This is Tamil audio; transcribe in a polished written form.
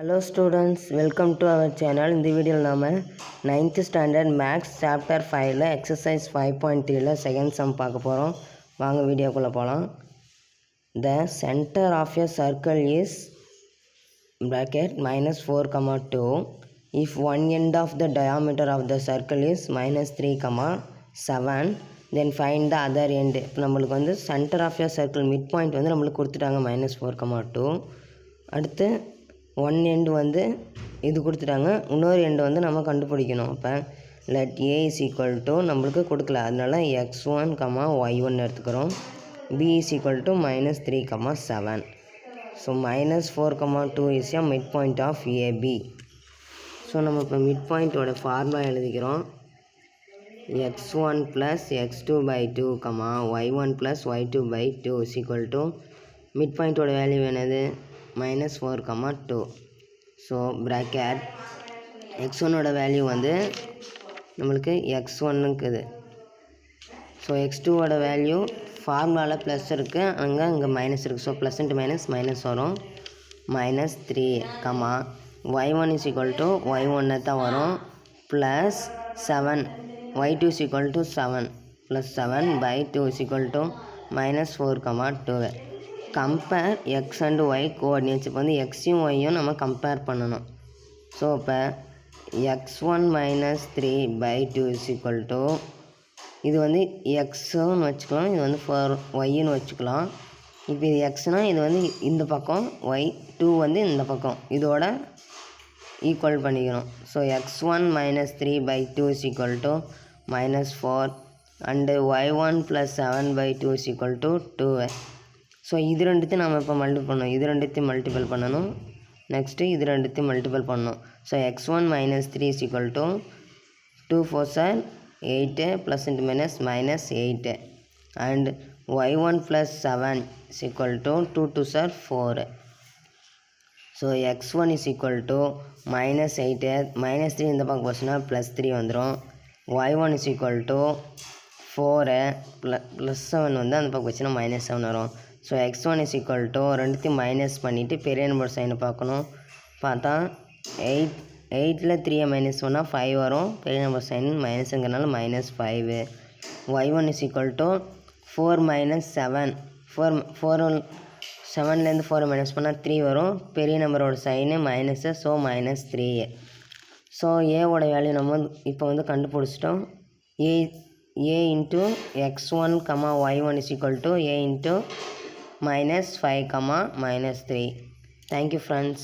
Hello students, welcome to our channel. In the video நாம 9th standard max chapter 5ல exercise 5.3ல second sum பார்க்க போறோம். வாங்க வீடியோக்குள்ள போலாம். The center of a circle is bracket minus 4, 2. If one end of the diameter of the circle is minus 3, 7, then find the other end. இப்போ நம்மளுக்கு வந்து center of a circle midpoint வந்து நம்மளுக்கு கொடுத்துட்டாங்க minus 4, 2. அடுத்து ஒன் எண்டு வந்து இது கொடுத்துட்டாங்க, இன்னொரு எண்டு வந்து நம்ம கண்டுபிடிக்கணும். இப்போ let a is equal to நம்மளுக்கு கொடுக்கல, அதனால x1, y1 எடுத்துக்கிறோம். b is equal to minus 3, 7. So minus 4, 2 is a mid point of AB. So நம்ம இப்போ மிட் பாயிண்ட்டோட ஃபார்முலா எழுதிக்கிறோம். x1 + x2/2, y1 + y2/2 is equal to mid பாயிண்ட்டோட வேல்யூ என்னது minus 4, 2. ஸோ ப்ராக்கெட் x1ஓட வேல்யூ வந்து நம்மளுக்கு x1க்குது. ஸோ x2ஓட வேல்யூ ஃபார்முலாவில் ப்ளஸ் இருக்குது, அங்கே மைனஸ் இருக்குது. ஸோ ப்ளஸ் இன்ட்டு மைனஸ் வரும். -3, y1 is equal to y1 தான் வரும் plus 7, y2 is equal to 7 plus 7/2 is equal to -4, 2. Compare x and y coordinates. இப்போ வந்து எக்ஸையும் ஒய்யும் நம்ம கம்பேர் பண்ணணும். ஸோ இப்போ x1 - 3/2 இஸ் ஈக்குவல் டு, இது வந்து எக்ஸுன்னு வச்சுக்கலாம், இது வந்து ஒய்ன்னு வச்சுக்கலாம். இப்போ இது எக்ஸ்னால் இது வந்து இந்த பக்கம், y2 வந்து இந்த பக்கம், இதோட ஈக்குவல் பண்ணிக்கணும். So x1 - 3/2 is equal to -4 and y1 + 7/2 is equal to 2. So இது ரெண்டுத்தையும் நம்ம இப்போ மல்டிபிள் பண்ணணும், இது ரெண்டுத்தையும் மல்டிபிள் பண்ணணும். நெக்ஸ்ட்டு இது ரெண்டுத்தையும் மல்டிபிள் பண்ணணும். So x1 - 3 is equal to 2 4 8 plus into -8 and y1 + 7 is equal to 2 2 4. So x1 is equal to -8, -3 இந்த பக்கம் போச்சுன்னா +3 வந்துடும். y1 இஸ் ஈக்குவல் டு 4 + 7 வந்து அந்த பக்கம் போச்சுன்னா -7 வரும். So x1 is equal to ரெண்டுத்தையும் மைனஸ் பண்ணிவிட்டு பெரிய நம்பர் சைனை பார்க்கணும். பார்த்தா 8ல் 3 மைனஸ் பண்ணால் 5 வரும், பெரிய நம்பர் சைன் மைனஸுங்கிறனால -5. y1 இஸ் ஈக்குவல் டு 4 - 7, 7லேருந்து 4 மைனஸ் பண்ணால் 3 வரும், பெரிய நம்பரோட சைனு மைனஸு, ஸோ -3. ஸோ ஏவோட வேல்யூ நம்ம இப்போ வந்து கண்டுபிடிச்சிட்டோம். a into x1, y1 is equal to a into -5, -3. Thank you friends.